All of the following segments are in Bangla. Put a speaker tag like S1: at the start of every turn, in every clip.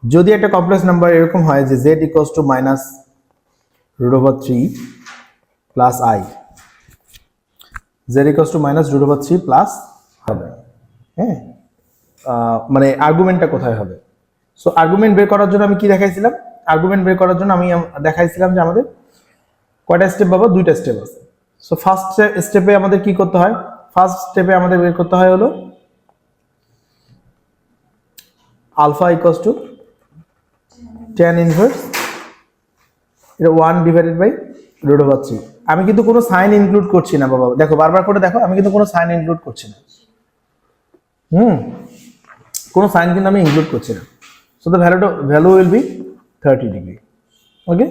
S1: যদি একটা কমপ্লেক্স নাম্বার এরকম হয় যে z equals to minus root over 3 plus i, z equals to minus root over 3 plus হবে, হ্যাঁ, মানে আর্গুমেন্টটা কোথায় হবে। সো আর্গুমেন্ট বের করার জন্য আমি কি দেখাইছিলাম, আর্গুমেন্ট বের করার জন্য আমি দেখাইছিলাম যে আমাদের কয়টা স্টেপ পাবো, দুইটা স্টেপ আছে। সো ফার্স্ট স্টেপে আমাদের কি করতে হয়, ফার্স্ট স্টেপে আমাদের বের করতে হয় হলো alpha equals to tan inverse এটা 1 ডিভাইডেড বাই রুট ওভার 3। আমি কিন্তু কোনো সাইন ইনক্লুড করছি না বাবা, দেখো বারবার করে দেখো, আমি কিন্তু কোনো সাইন ইনক্লুড করছি না, কোনো সাইন কিন্তু আমি ইনক্লুড করছি না। So the value will be 30 degree, okay.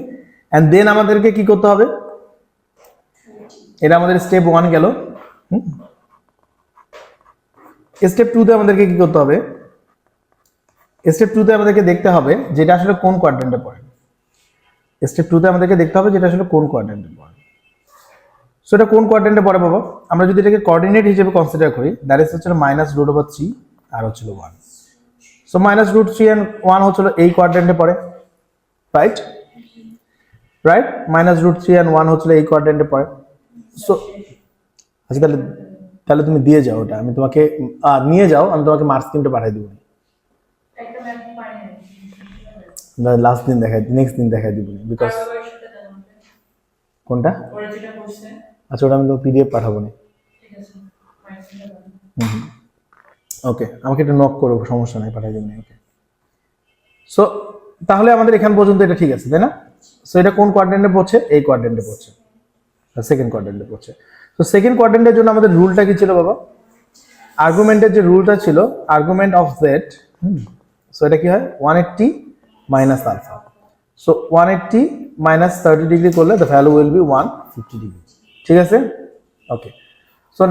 S1: And then আমাদেরকে কি করতে হবে, এটা আমাদের স্টেপ 1 গেল। স্টেপ 2 তে আমাদেরকে কি করতে হবে, স্টেপ 2 তে আমাদেরকে দেখতে হবে যেটা আসলে কোন কোয়াড্রেন্টে পড়ে। স্টেপ 2 তে আমাদেরকে দেখতে হবে যেটা আসলে কোন কোয়াড্রেন্টে পড়ে। সো এটা কোন কোয়াড্রেন্টে পড়ে বাবা, আমরা যদি এটাকে কোঅর্ডিনেট হিসেবে কনসিডার করি, দ্যাট ইজ হচ্ছে মাইনাস রুট ওভার 3 আর হচ্ছে 1। সো মাইনাস রুট 3 এন্ড 1 হচ্ছে এই কোয়াড্রেন্টে পড়ে, right, right, minus root 3 and 1 হচ্ছে এই কোয়াড্রেন্টে পড়ে। সো আচ্ছা তাহলে তাহলে তুমি দিয়ে যাও, ওটা আমি তোমাকে নিয়ে যাও, আমি তোমাকে মার্কস স্ক্রিনটা পাঠিয়ে দিব, লাস্ট দিন দেখাই, নেক্সট দিন দেখাই দিব, বিকজ কোনটা, আচ্ছা ওটা আমি তোমাকে পিডিএফ পাঠাবো না, ওকে, আমাকে একটু নক করো, সমস্যা নাই, পাঠাই দেবেন, ওকে। সো তাহলে আমাদের এখান পর্যন্ত এটা ঠিক আছে, তাই না। সো এটা কোন কোয়াড্রেন্টে পড়ছে, এই কোয়াড্রেন্টে পড়ছে, সেকেন্ড কোয়াড্রেন্টে পড়ছে। তো সেকেন্ড কোয়াড্রেন্টের জন্য আমাদের রুলটা কি ছিল বাবা, আর্গুমেন্টের যে রুলটা ছিল, আর্গুমেন্ট অফ জেড, সো এটা কি হয় 180 minus alpha. So 180 minus 30 degree করলে the value will be 150 degree, ঠিক আছে, ওকে। সো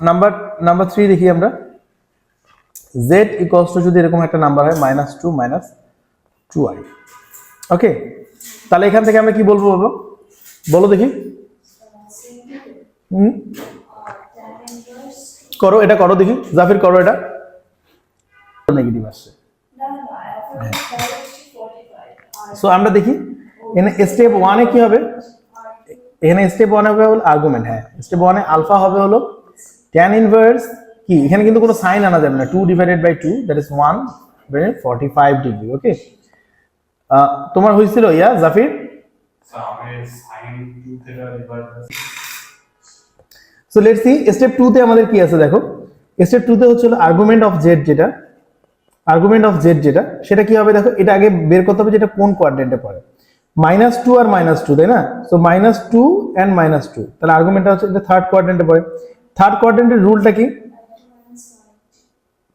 S1: নাম্বার 3 দেখি আমরা, z ইকুয়ালস টু যদি এরকম একটা নাম্বার হয় -2 মাইনাস 2i, ওকে। তাহলে এখান থেকে আমরা কি বলবো বাবা, বলো দেখি, করো এটা, করো দেখি জাফির, করো এটা, নেগেটিভ আসছে। সো আমরা দেখি এখানে স্টেপ 1 এ কি হবে, এখানে স্টেপ 1 হবে হলো আর্গুমেন্ট, হ্যাঁ স্টেপ 1 এ আলফা হবে হলো tan ইনভার্স কি, এখানে কিন্তু কোনো সাইন আনা যাবে না, 2 divided by 2 that is 145 degree, okay. তোমার হয়েছিল ইয়া Zafir, so let's see step 2 তে আমাদের কি আছে, দেখো স্টেপ 2 তে হচ্ছে আর্গুমেন্ট অফ জেড, যেটা আর্গুমেন্ট অফ জেড যেটা, সেটা কি হবে দেখো, এটা আগে বের করতে হবে যেটা কোন কোয়াড্রেন্টে পড়ে, -2 আর -2, তাই না। সো -2 এন্ড -2, তাহলে আর্গুমেন্টটা হচ্ছে এটা থার্ড কোয়াড্রেন্টে পড়ে। থার্ড কোয়াড্রেন্টের রুলটা কি,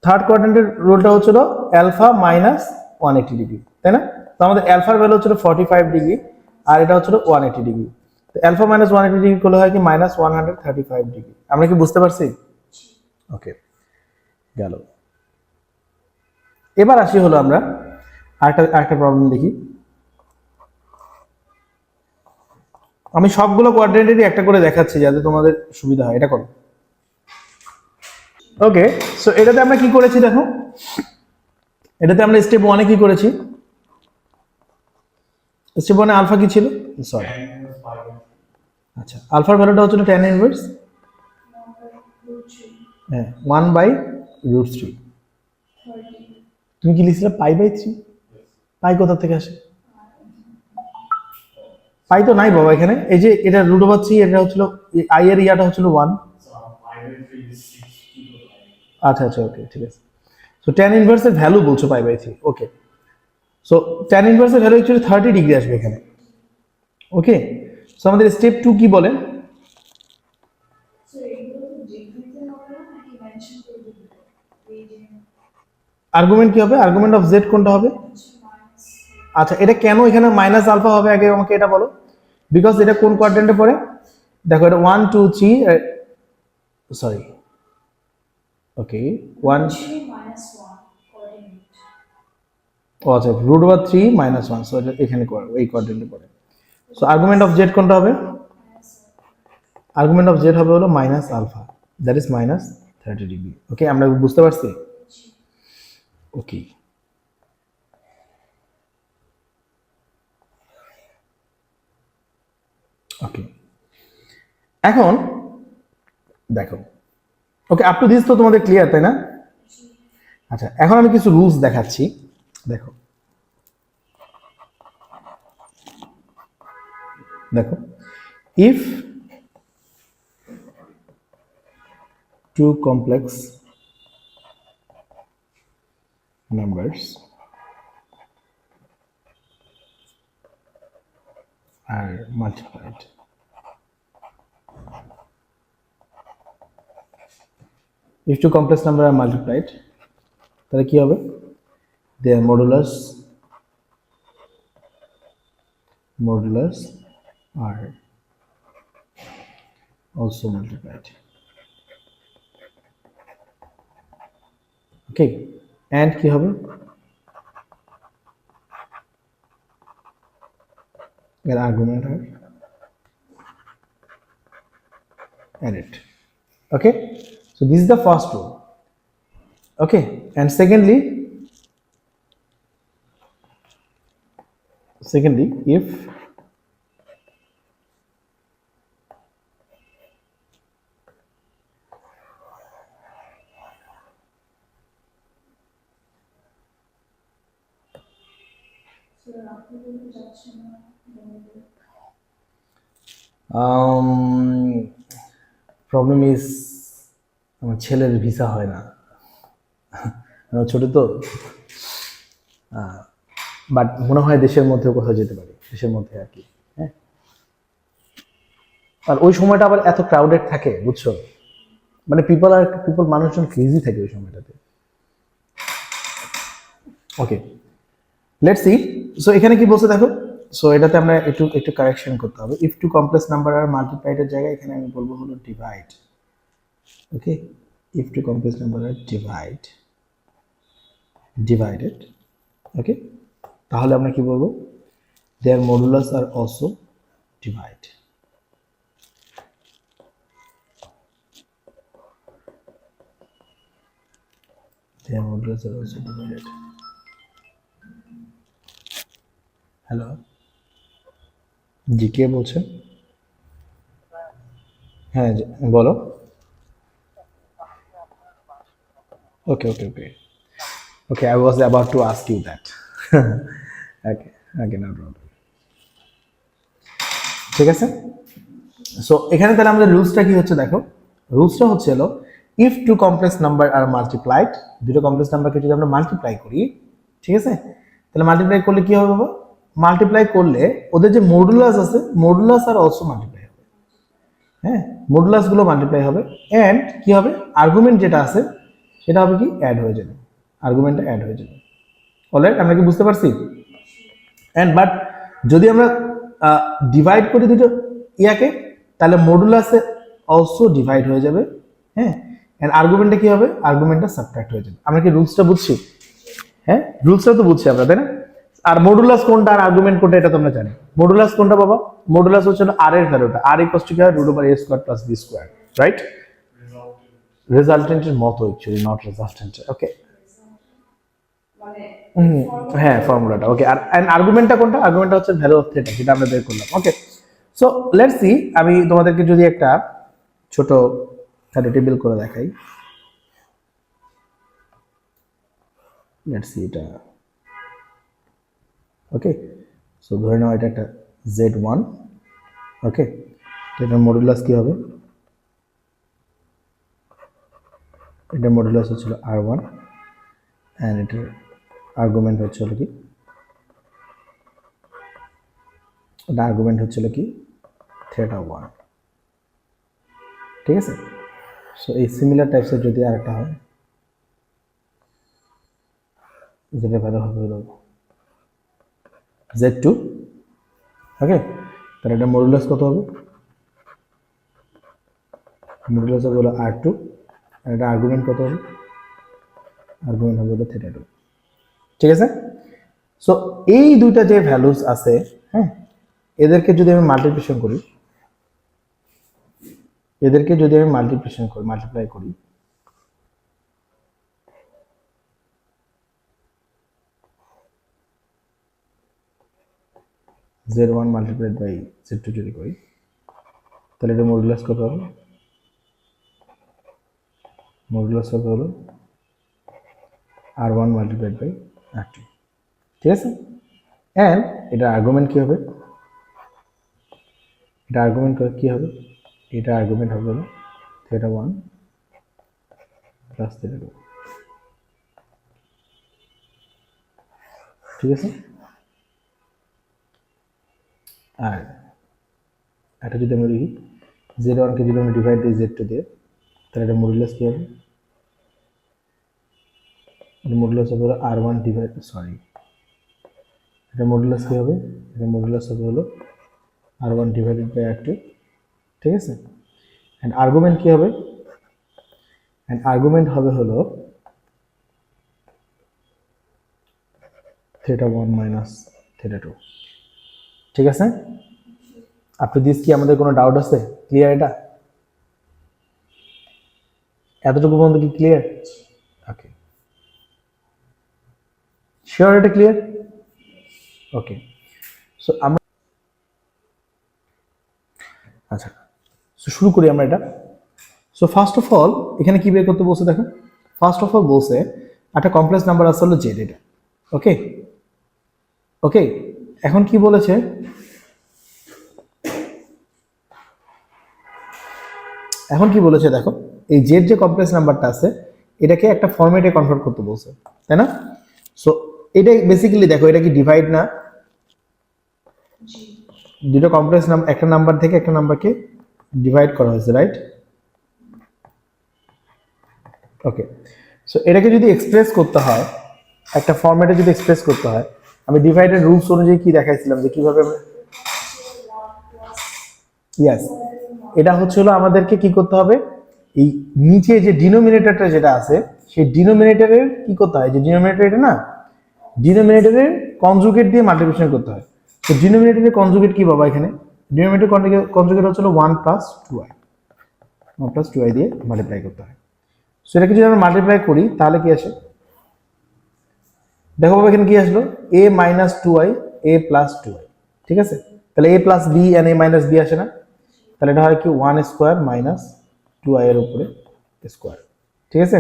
S1: থার্ড কোয়াড্রেন্টের রুলটা হচ্ছিল অ্যালফা মাইনাস 180 ডিগ্রি, তাই না। তো আমাদের অ্যালফার ভ্যালু হচ্ছিল 45 ডিগ্রি আর এটা হচ্ছিল 180 ডিগ্রি। তো অ্যালফা মাইনাস 180 ডিগ্রি করলে হয় কি -135 ডিগ্রি। আমরা কি বুঝতে পারছি, ওকে গেল। এবার আসি হলো আমরা আরেকটা প্রবলেম দেখি, আমি সবগুলো কোয়াড্রেন্টেরই একটা করে দেখাচ্ছি যাতে তোমাদের সুবিধা হয়, এটা করো, ওকে। সো এটাতে আমরা কি করেছি দেখো, এটাতে আমরা স্টেপ 1 এ কি করেছি, স্টেপ 1 এ আলফা কি ছিল, সরি আচ্ছা আলফার ভ্যালুটা হচ্ছে tan ইনভার্স, হ্যাঁ 1/√3। তুমি কি লিখছিলে π/3, পাই কোথা থেকে আসে, পাই তো নাই বাবা এখানে, এই যে এটা √3, এটা হচ্ছিল i এর ইয়াটা হচ্ছিল 1, আচ্ছা আচ্ছা ওকে ঠিক আছে। সো tan ইনভার্সের ভ্যালু বলছো π/3, ওকে। সো tan ইনভার্সের ভ্যালু অ্যাকচুয়ালি 30 ডিগ্রি আসবে এখানে, ওকে। সো আমাদের স্টেপ 2 কি বলে, আর্গুমেন্ট কি হবে, আর্গুমেন্ট অফ জেড কোনটা হবে, আচ্ছা এটা কেন এখানে মাইনাস আলফা হবে আগে আমাকে এটা বলো, বিকজ এটা কোন কোয়াড্রেন্টে পড়ে, দেখো এটা 1 2 3, সরি ওকে 1 ও আচ্ছা √3 -1, সো এটা এখানে এই কোয়াড্রেন্টে পড়ে। সো আর্গুমেন্ট অফ জেড কোনটা হবে, আর্গুমেন্ট অফ জেড হবে হলো minus alpha, that is -30 degree, okay. আমরা বুঝতে পারছি, ওকে ওকে, এখন দেখো, ওকে আপ টু দিস তো তোমাদের ক্লিয়ার, তাই না? আচ্ছা, এখন আমি কিছু রুলস দেখাচ্ছি, দেখো দেখো, if two complex numbers are multiplied, if two complex number are multiplied, তাহলে কি হবে? their modulus are also multiplied. Okay, and কি হবে? এর argument are added. Okay, so this is the first rule. Okay, and secondly, if problem is আমার ছেলের ভিসা হয় না, ছোট তো, বাট মনে হয় দেশের মধ্যেও কোথাও যেতে পারি, দেশের মধ্যে আর কি। হ্যাঁ, আর ওই সময়টা আবার এত ক্রাউডেড থাকে, বুঝছো, মানে পিপল মানুষজন ক্রেজি থাকে ওই সময়টাতে। ওকে, লেটস সি। সো এখানে কি বলছে দেখো, সো এটাতে আমরা একটু কারেকশন করতে হবে। If two complex number R multiplied এর জায়গায় এখানে আমি বলবো হলো divide. Okay, if two complex number are divided, okay, তাহলে আমরা কি বলবো? Their modulus are also divide. Their modulus are also divided. Hello, জি কে বলছেন? হ্যাঁ বলো। Okay okay okay okay, I was about to ask you that. Okay okay, no problem, ঠিক আছে। সো এখানে তাহলে আমাদের রুলসটা কি হচ্ছে দেখো, রুলসটা হচ্ছে হলো if two complex number R multiplied, দুটো কমপ্লেক্স নাম্বারকে যদি আমরা মাল্টিপ্লাই করি, ঠিক আছে, তাহলে মাল্টিপ্লাই করলে কি হবে বাবা? মাল্টিপ্লাই করলে ওদের যে মডুলাস আছে, মডুলাস আর অলসো মাল্টিপ্লাই হবে। হ্যাঁ, মডুলাস গুলো মাল্টিপ্লাই হবে, এন্ড কি হবে? আর্গুমেন্ট যেটা আছে সেটা হবে কি? অ্যাড হয়ে যাবে, আর্গুমেন্টটা অ্যাড হয়ে যাবে। অলরাইট, আমরা কি বুঝতে পারছি? এন্ড বাট যদি আমরা ডিভাইড করি দুটো ইয়াকে, তাহলে মডুলাসে অলসো ডিভাইড হয়ে যাবে। হ্যাঁ, এন্ড আর্গুমেন্টটা কি হবে? আর্গুমেন্টটা সাবট্রাক্ট হয়ে যাবে। আমরা কি রুলসটা বুঝছি? হ্যাঁ, রুলসটা তো বুঝছি আমরা, তাই না? আর মডুলাস কোনটা আর আর্গুমেন্ট কোনটা এটা তোমরা জানো। মডুলাস কোনটা বাবা? মডুলাস হচ্ছে আর এর ভ্যালুটা, আর ইকুয়ালস টু কি হয়? Root over a square plus b square, right? রেজাল্টেন্টের মতো অ্যাকচুয়ালি, নট রেজাল্টেন্ট। ওকে, হ্যাঁ ফর্মুলাটা। ওকে, আর আর্গুমেন্টটা কোনটা? আর্গুমেন্টটা হচ্ছে ভ্যালু অফ থিটা, যেটা আমরা বের করলাম। ওকে, সো লেটস সি, আমি তোমাদেরকে যদি একটা ছোট একটা টেবিল করে দেখাই। লেটস সি এটা, ওকে, সো ধরে নাও এটা একটা z1। ওকে, তো এটার মডুলাস কি হবে? এটার মডুলাস হচ্ছিল r1, এন্ড এটার আর্গুমেন্ট হচ্ছিল কি? এটা আর্গুমেন্ট হচ্ছিল কি? θ1, ঠিক আছে। সো এই সিমিলার টাইপসের যদি আরেকটা হয়, যেটা ভ্যালু হবে হলো z2। ওকে, তাহলে এটা মডুলাস কত হবে? মডুলাস হবে হলো r2, আর এটা আর্গুমেন্ট কত হবে? আর্গুমেন্ট হবে হলো θ2, ঠিক আছে। সো এই দুইটা যে ভ্যালুস আছে, হ্যাঁ, এদেরকে যদি আমি মাল্টিপ্লিকেশন করি, মাল্টিপ্লাই করি, z1 মাল্টিপ্লাইড বাই z2 যদি করি, তাহলে এটা মডুলাস কত হবে? মডুলাস কত হলো r1 মাল্টিপ্লাইড বাই r2, ঠিক আছে। অ্যান্ড এটা আর্গুমেন্ট কি হবে? এটা আর্গুমেন্ট কি হবে? এটা আর্গুমেন্ট হবে হলো θ1 প্লাস θ2, ঠিক আছে। আর এটা যদি আমরা লিখি z1 কে যদি আমরা ডিভাইড দিই z2 দিয়ে, তাহলে এটা মডুলাস কি হবে? এটা মডুলাস হবে r1 ডিভাইড, সরি, এটা মডুলাস কি হবে? এটা মডুলাস হবে হলো r1 ডিভাইডেড বাই r2, ঠিক আছে। এন্ড আর্গুমেন্ট কি হবে? এন্ড আর্গুমেন্ট হবে হলো θ1 মাইনাস θ2, ঠিক আছে। আপনি দিস কি আমাদের কোনো ডাউট আছে? ক্লিয়ার? এটা এতটুকু পর্যন্ত কি ক্লিয়ার? ওকে, শিওর এটা ক্লিয়ার? ওকে, সো আমরা আচ্ছা, সো শুরু করি আমরা এটা। সো ফার্স্ট অফ অল এখানে কি বের করতে বলছে দেখো। ফার্স্ট অফ অল বলছে একটা কমপ্লেক্স নাম্বার আছে হলো জেড, এটা ওকে। ওকে, এখন কি বলেছে? এখন কি বলেছে দেখো, এই জেড যে কমপ্লেক্স নাম্বারটা আছে এটাকে একটা ফরম্যাটে কনভার্ট করতে বলছে, তাই না? সো এটা বেসিক্যালি দেখো, এটা কি ডিভাইড না? দুটো কমপ্লেক্স নাম্বার, একটা নাম্বার থেকে একটা নাম্বারকে ডিভাইড করা হয়েছে, রাইট? ওকে, সো এটাকে যদি এক্সপ্রেস করতে হয়, একটা ফরম্যাটে যদি এক্সপ্রেস করতে হয়, আমি ডিভাইডেড রুলস অনুযায়ী কি দেখাইছিলাম যে কিভাবে আমরা, ইয়েস, এটা হচ্ছে হলো আমাদেরকে কি করতে হবে, এই নিচে যে ডিনোমিনেটরটা যেটা আছে সেই ডিনোমিনেটরের কি করতে হয়, যে ডিনোমিনেটর এটা না, ডিনোমিনেটরের কনজুগেট দিয়ে মাল্টিপ্লিকেশন করতে হয়। তো ডিনোমিনেটরের কনজুগেট কি বাবা? এখানে ডিনোমিনেটর কনজুগেট হচ্ছে 1 প্লাস 2i, 1 প্লাস 2i দিয়ে মাল্টিপ্লাই করতে হয়। সো এটাকে যদি আমরা মাল্টিপ্লাই করি তাহলে কি আসে দেখো বাবা, এখানে কি আসলো? a minus 2i, a plus 2i, ঠিক আছে। তাহলে a plus b and a minus b আসে না? তাহলে এটা হয় কি 1 স্কোয়ার মাইনাস 2i এর উপরে স্কোয়ার, ঠিক আছে।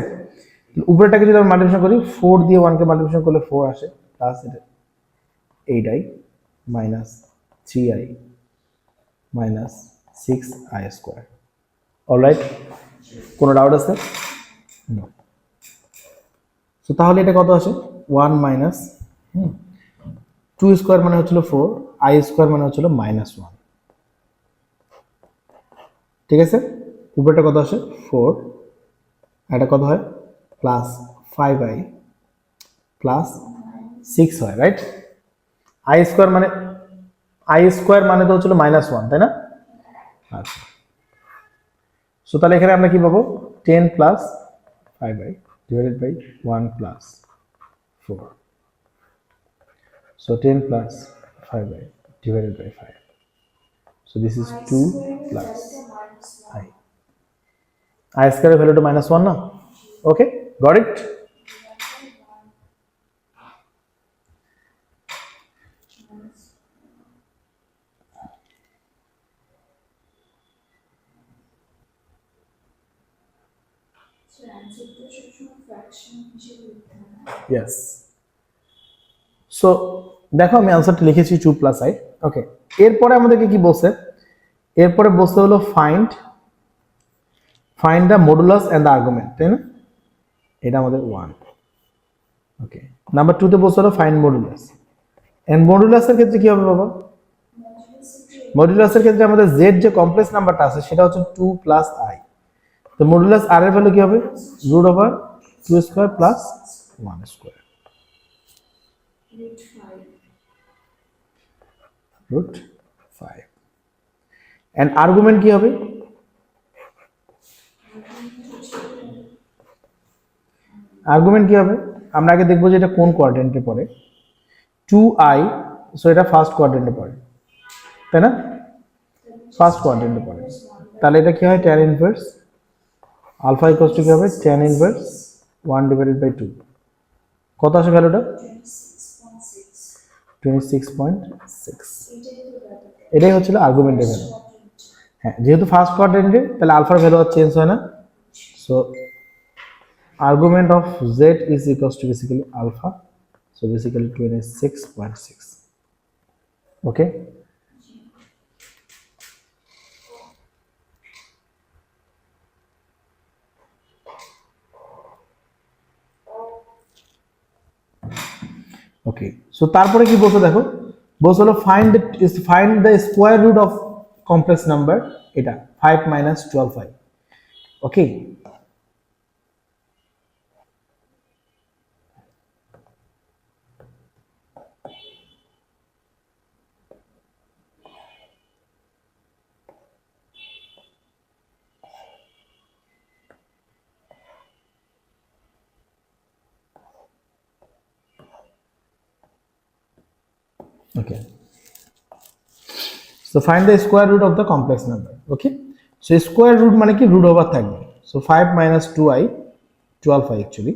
S1: উপরেটাকে যদি আমরা মাল্টিপ্লিকেশন করি, 4 দিয়ে 1 কে মাল্টিপ্লিকেশন করলে 4 আসে, প্লাস এটা 8i minus 3i minus 6i square. Alright, কোনো ডাউট আছে? নো। সো তাহলে এটা কত আসে? 1 মাইনাস 2 স্কোয়ার মানে হচ্ছিল 4, i স্কোয়ার মানে হচ্ছিল মাইনাস 1, ঠিক আছে। উপরেটা কত আসে? 4, এটা কত হয়? প্লাস 5i প্লাস 6 হয়, রাইট? i স্কোয়ার মানে তো হচ্ছিল মাইনাস 1, তাই না? আচ্ছা, সো তাহলে এখানে আমরা কি পাবো? 10 plus 5i divided by 1 plus 4, so 10 plus 5i divided by 5, so this is 2 plus i square value to minus 1 na. Okay, got it? Yes, so দেখো আমি আনসারটা লিখেছি 2 প্লাস i। ওকে, এরপরে আমাদেরকে কি বলছে? এরপরে বলতে হলো find the modulus and the argument, তাই না? এটা আমাদের 1। ওকে, নাম্বার 2 তে বলছে হলো ফাইন্ড মডুলাস। এন্ড মডুলাসের ক্ষেত্রে কি হবে বাবা? মডুলাসের ক্ষেত্রে আমাদের z যে কমপ্লেক্স নাম্বারটা আছে সেটা হচ্ছে 2 প্লাস i। তো মডুলাস r এর ভ্যালু কি হবে? Root over 2 square plus 1 square, root 5। And argument কি হবে? আর্গুমেন্ট কি হবে? আমরা আগে দেখবো যে এটা কোন কোয়াড্রেন্টে পড়ে। 2i, সো এটা ফার্স্ট কোয়াড্রেন্টে পড়ে, তাই না? ফার্স্ট কোয়াড্রেন্টে পড়ে, তাহলে এটা কি হয়? tan inverse alpha equals to কি হবে? tan inverse 1 divided by 2। কত আসে ভ্যালুটা? 26.6। এটাই হচ্ছিল আর্গুমেন্টের ভ্যালু। হ্যাঁ, যেহেতু ফার্স্ট কোয়াড্রেন্টে তাহলে আলফার ভ্যালু আর চেঞ্জ হয় না। So argument of z is equals to basically alpha, so basically 26.6. okay, okay, so তারপরে কি বলছো দেখো, বলছো হলো find the square root of complex number, এটা 5 minus 12i. okay, okay, so find the square root of the complex number. okay, so square root মানে কি root over থাকবে, so 5 minus 2i 12i actually,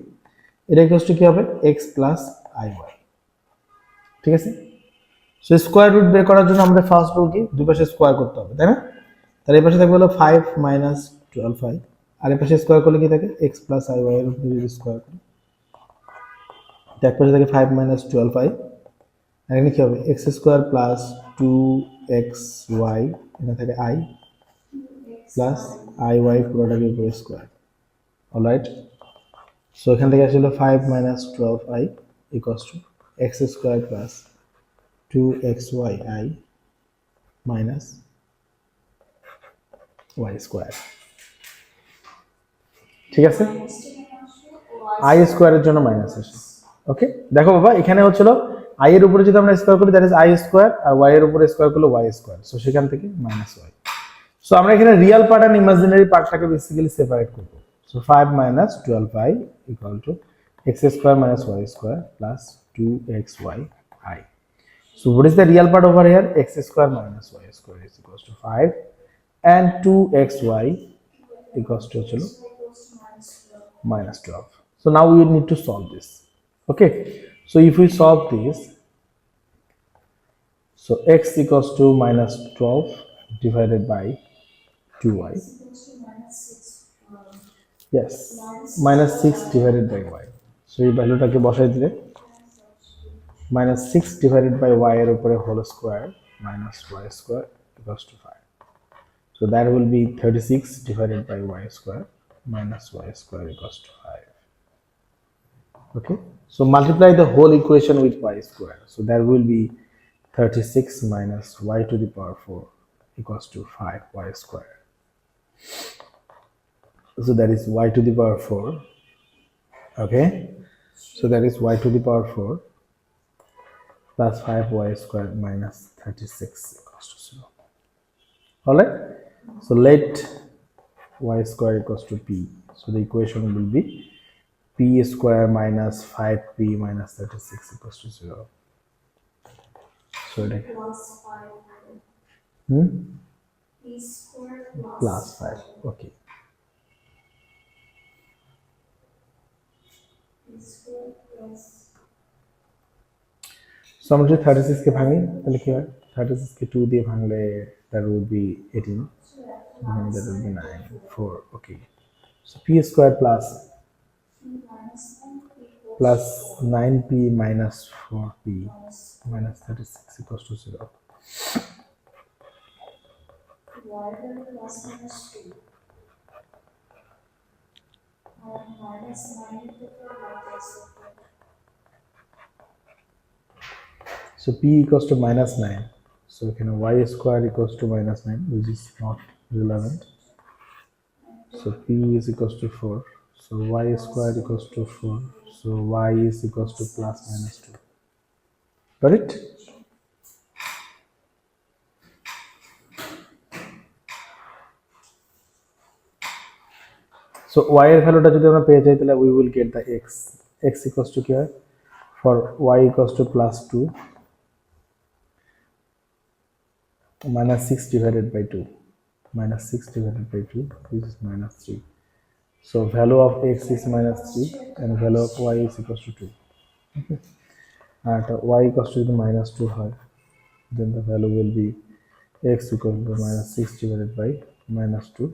S1: এটা ইকুয়ালস টু কি হবে x plus iy. ঠিক আছে, সো স্কোয়ার রুট বের করার জন্য আমাদের ফার্স্ট রুল কি, দুই পাশে স্কোয়ার করতে হবে, তাই না? তাহলে এই পাশে থাকবে হলো 5 minus 12i, আর এই পাশে স্কোয়ার করলে কি থাকে x plus iy এর উপরে যদি স্কোয়ার করি, তো এক পাশে থাকে 5 minus 12i, আর এখানে কি হবে x স্কোয়ার প্লাস 2xy, এখানে থাকে i প্লাস iy পুরোটাকে উপরে স্কোয়ার। অলরাইট, সো এখান থেকে আসলে 5 minus 12i equals to x square plus 2xyi minus y square. ঠিক আছে, i স্কোয়ারের জন্য মাইনাস আসে। ওকে, দেখো বাবা এখানে হচ্ছিল i এর উপরে যদি আমরা স্কোয়ার করি দ্যাট ইজ i স্কোয়ার, আর y এর উপরে স্কোয়ার করলে y স্কোয়ার, সো সেখান থেকে মাইনাস y। সো আমরা এখানে রিয়েল পার্ট আর ইমাজিনারি পার্টটাকে বেসিক্যালি সেপারেট করব। So 5 minus 12i equal to x square minus y square plus 2xy i. So what is the real part over here? X square minus y square is equals to 5 and 2xy equals to minus 12. So now we need to solve this. Okay, so if we solve this, so x equals to minus 12 divided by 2y. Yes, minus 6 divided by y. So এই ভ্যালুটাকে বসাই দিলে minus 6 divided by y এর উপরে whole square minus y square equals to 5. So that will be 36 divided by y square minus y square equals to 5. Okay, so multiply the whole equation with y square. So that will be 36 minus y to the power 4 equals to 5y square. So that is y to the power 4. Okay, so that is y to the power 4 plus 5y square minus 36 equals to 0. Alright, so let y square equals to p. So the equation will be p square minus 5p minus 36 equals to 0. So it p square plus 5. Okay. So আমরা যদি 36 কে ভাঙি তাহলে কি হয়, 36 কে 2 দিয়ে ভাঙলে that would be 18, that would be 9 4. Okay, so p square plus 9p minus 4p minus 36 equals to 0. So p equals to minus 9. So এখানে y square equals to minus 9, which is not relevant. So p is equals to 4. So y square equals to 4. So y is equals to plus minus 2. Got it? So y এর ভ্যালুটা যদি আমরা পেয়ে যাই তাহলে we will get the x equals to কি হয়, for y equals to plus 2 minus 6 divided by 2 minus 6 divided by 2, which is minus 3. So value of x is minus 3 and value of y is equals to 2. Okay, and y equals to the minus 2 হয়, then the value will be x equal to minus 6 divided by minus 2.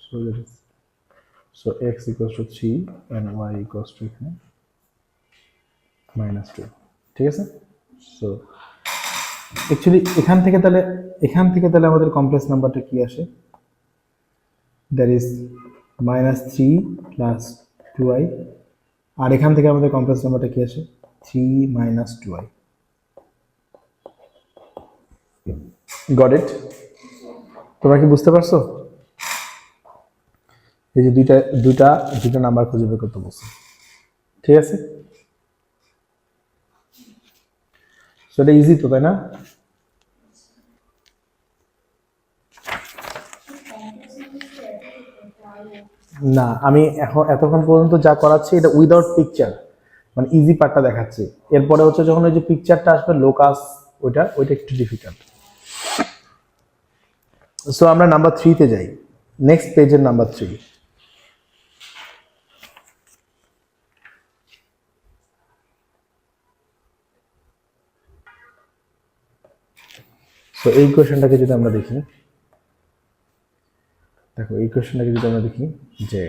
S1: So that is, so x equals to 3 and y equals to এখানে minus 2, ঠিক আছে। সো অ্যাকচুয়ালি এখান থেকে তাহলে আমাদের কমপ্লেক্স নাম্বারটা কি আসে, that is minus 3 plus 2y, আর এখান থেকে আমাদের কমপ্লেক্স নাম্বারটা কি আসে 3 minus 2y। Got it? তোমরা কি বুঝতে পারছো? এই যে দুইটা নাম্বার খুঁজে বের করতে বলছে, ঠিক আছে। সেটা ইজি তো, তাই না? না, আমি এতক্ষণ পর্যন্ত যা করাচ্ছি এটা উইদাউট পিকচার, মানে ইজি পার্টটা দেখাচ্ছি। এরপরে হচ্ছে যখন ওই যে পিকচারটা আসবে লোকাস, ওইটা একটু ডিফিকাল্ট। সো আমরা নাম্বার 3 যাই, নেক্সট পেজের নাম্বার 3। সো এই কোয়েশ্চেনটাকে যদি আমরা দেখি, দেখো এই কোয়েশ্চেনটাকে যদি আমরা দেখি যে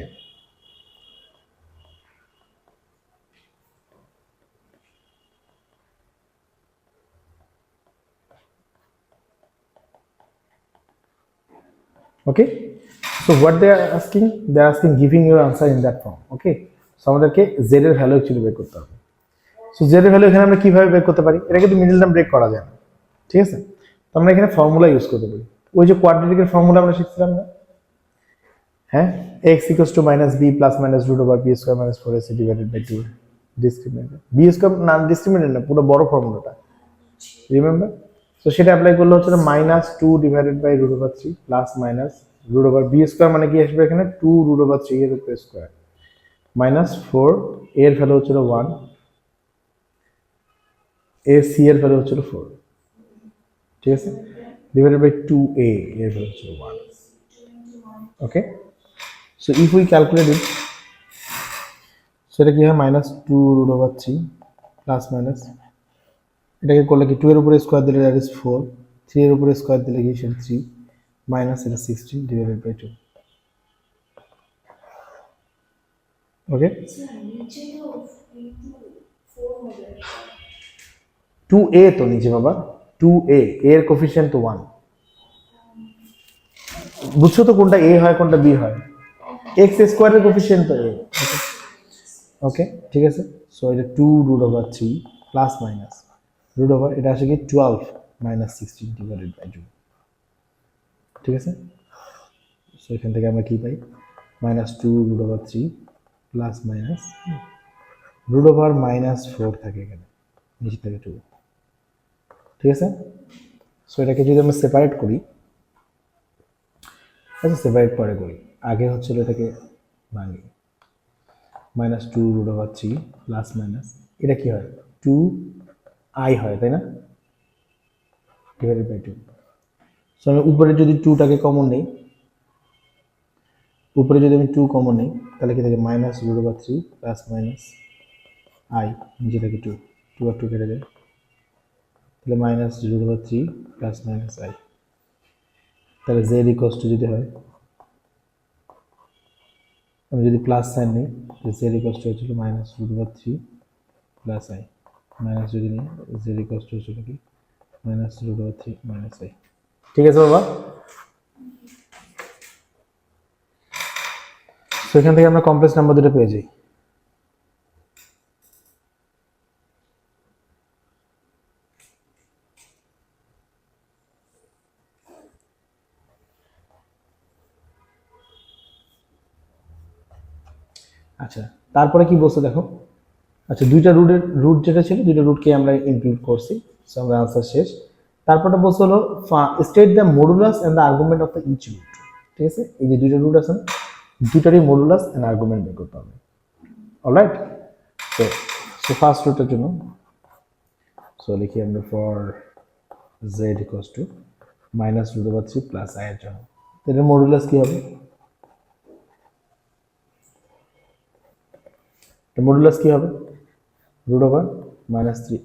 S1: okay, so what they are asking giving your answer in that form, okay। So আমাদেরকে z এর ভ্যালু অ্যাকচুয়ালি বের করতে হবে। সো z এর ভ্যালু এখানে আমরা কিভাবে বের করতে পারি, এটা কিন্তু মিডল টার্ম ব্রেক করা যায় না, ঠিক আছে। তো আমরা এখানে ফর্মুলা ইউজ করতে পারি, ওই যে কোয়াড্রেটিকের ফর্মুলা আমরা শিখছিলাম না, হ্যাঁ, x equals to minus b plus minus root over b square minus 4ac divided by 2 discriminant, b square না ডিসক্রিমিনেন্ট না, পুরো বড় ফর্মুলাটা রিমেম্বার। তো সেটা অ্যাপ্লাই করলে হচ্ছে minus 2 divided by root over 3 plus minus root over B square, মানে কি আসবে এখানে 2 রুট ওভার 3 এর উপরে স্কোয়ার মাইনাস 4, এর ভ্যালু হচ্ছিল 1, এ সি এর ভ্যালু হচ্ছিল 4, ঠিক আছে, ডিভাইডেড বাই 2a এর ভ্যালু হচ্ছিল 1, okay. So if we calculate it, সেটা কি হয় minus 2 root over 3 plus minus, এটাকে করলে কি 2 এর উপরে স্কোয়ার দিলে দ্যাট ইজ 4, 3 এর উপরে স্কোয়ার দিলে কি সেটা 3 মাইনাস এটা 16 ডিভাইডেড বাই 2, ওকে। 2a তো নিচে বাবা, 2a এর কোফিশিয়েন্ট তো 1, বুঝছো তো কোনটা a হয় কোনটা b হয়, x স্কোয়ারের কোফিশিয়েন্ট তো a, ওকে, ঠিক আছে। সো এটা 2 root over 3 plus minus root over, এটা আসে কি 12 মাইনাস 16 ডিভাইডেড বাই 2, ঠিক আছে। সো এখান থেকে আমরা কি পাই, minus 2 root over 3 plus minus root over minus 4 থাকে এখানে, নিচে থেকে 2, ঠিক আছে। সো এটাকে যদি আমরা সেপারেট করি, আচ্ছা সেপারেট পরে করি, আগে হচ্ছিল এটাকে ভাঙি, minus 2 root over 3 plus minus এটা কি হয় 2i হয়, তাই না, ডিভাইডেড বাই 2। সো আমি উপরে যদি 2টাকে কমন নেই, উপরে যদি আমি 2 কমন নেই তাহলে কি থাকে minus root over 3 plus minus i, নিচে থাকে 2, 2 আর 2 কেটে যায়, তাহলে minus root over 3 plus minus i, তাহলে z ইকুয়ালস টু যদি হয়, আমি যদি প্লাস সাইন নিই z ইকুয়ালস টু হচ্ছিল minus root over 3 plus i, minus যদি নিই z ইকুয়ালস টু হচ্ছিল কি minus root over 3 minus i, ঠিক আছে বাবা। তো এখান থেকে আমরা কমপ্লেক্স নাম্বার দুটো পেয়ে যাই। আচ্ছা তারপরে কি বলছে দেখো, আচ্ছা দুইটা রুট যেটা ছিল দুইটা রুটকে আমরা ইনক্লুড করছি, সো আমরা আনসার শেষ। তারপরটা বলছে হলো state the modulus and the argument of the each root, ঠিক আছে। এই যে দুইটা রুট আছে দুইটারই মডুলাস এন্ড আর্গুমেন্ট বের করতে হবে, অলরাইট। সো ফার্স্ট রুটের জন্য সো লিখি আমরা for z equals to minus root over 3 plus i এর জন্য, এটার মডুলাস কি হবে, মডুলাস কি হবে root over minus 3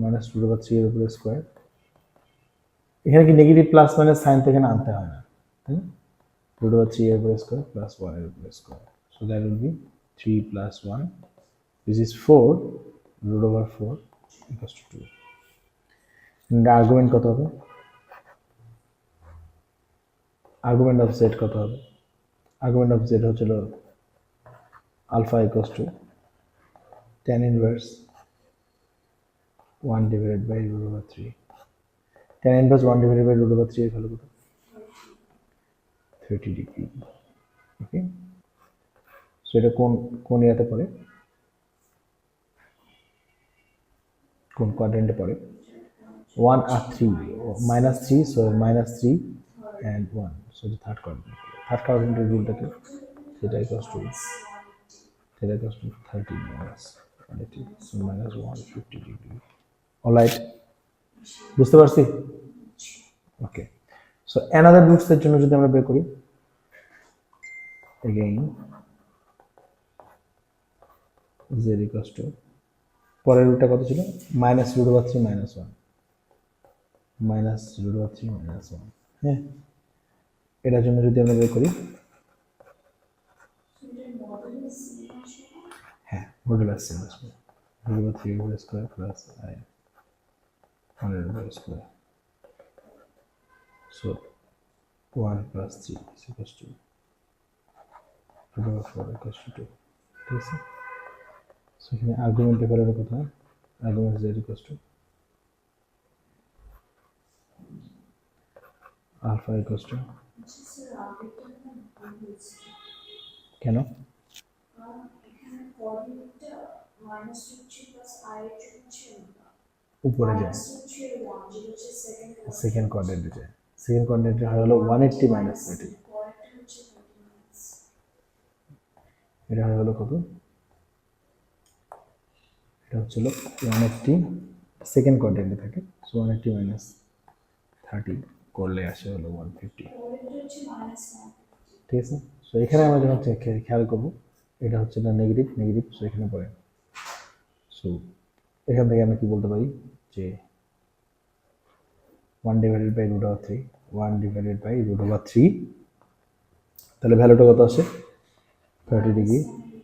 S1: minus root over 3 এর উপরে স্কোয়ার এখানে কি নেগেটিভ প্লাস মাইনাস সাইন তো এখানে আনতে হয় না, তাই না? রুট ওভার 3 এর উপরে স্কয়ার প্লাস 1 এর উপরে square, so that will be 3 plus 1 which is 4 root over 4 equals to 2. Argument কত হবে? আর্গুমেন্ট অফ z কত হবে? আর্গুমেন্ট অফ z হচ্ছিল alpha equals to tan inverse 1 divided by root over 3। tan inverse 1 divided by root over 3 এর ভ্যালু কত? 30 ডিগ্রি। ওকে, সো এটা কোন ইয়াতে পড়ে, কোন কোয়াড্রেন্টে পড়ে? 1 আর 3 -3, so -3 and 1, so the third quadrant. Third quadrant রুলটা কি? theta equals to 30 minus 180, so minus 150 degree. All right, বুঝতে পারছি? ওকে, সো অ্যানাদার রুটস এর জন্য যদি আমরা বের করি, again z equals to, পরের রুটটা কত ছিল? Minus root over 3 minus 1, minus root over 3 minus 1। হ্যাঁ, এটার জন্য যদি আমরা বের করি, হ্যাঁ মডুলাস সেম আসবে, root over 3 whole square plus i 100 whole square, so 1 plus 3 is equals to root over 4 equals to 2, ঠিক আছে? সো এখানে আর্গুমেন্টের ভ্যালুটা কত হয়? Argument z equals to alpha equals to, কেন? উপরে যায়, সেকেন্ড কোয়াড্রেন্টে যায়, সেকেন্ড কোয়াড্রেন্টে হয় হলো 180 মাইনাস 30, এটা হয় হলো কত? এটা হচ্ছিল 180 সেকেন্ড কোয়াড্রেন্টে থাকে, সো 180 মাইনাস 30 করলে আসে হলো 150, ঠিক আছে? সো এখানে আমরা যখন খেয়াল করবো, এটা হচ্ছে না নেগেটিভ, সো এখানে পড়ে, সো এখান থেকে আমরা কি বলতে পারি যে 1 divided by root over 3, 1 divided by root over 3, তাহলে ভ্যালুটা কত আসে? 30 ডিগ্রি।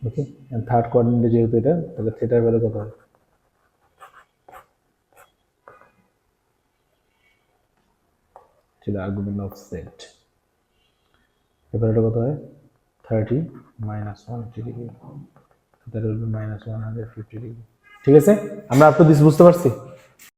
S1: ওকে, এন্ড থার্ড কোয়াড্রেন্টে যেহেতু এটা, তাহলে থিটার ভ্যালু কত হয়? ছিল আর্গুমেন্ট অফ সেট, এর ভ্যালুটা কত হয়? 30 মাইনাস 180 ডিগ্রি, তাহলে হলো মাইনাস 150 ডিগ্রি। ঠিক আছে, আমরা আপ টু দিস বুঝতে পারছি?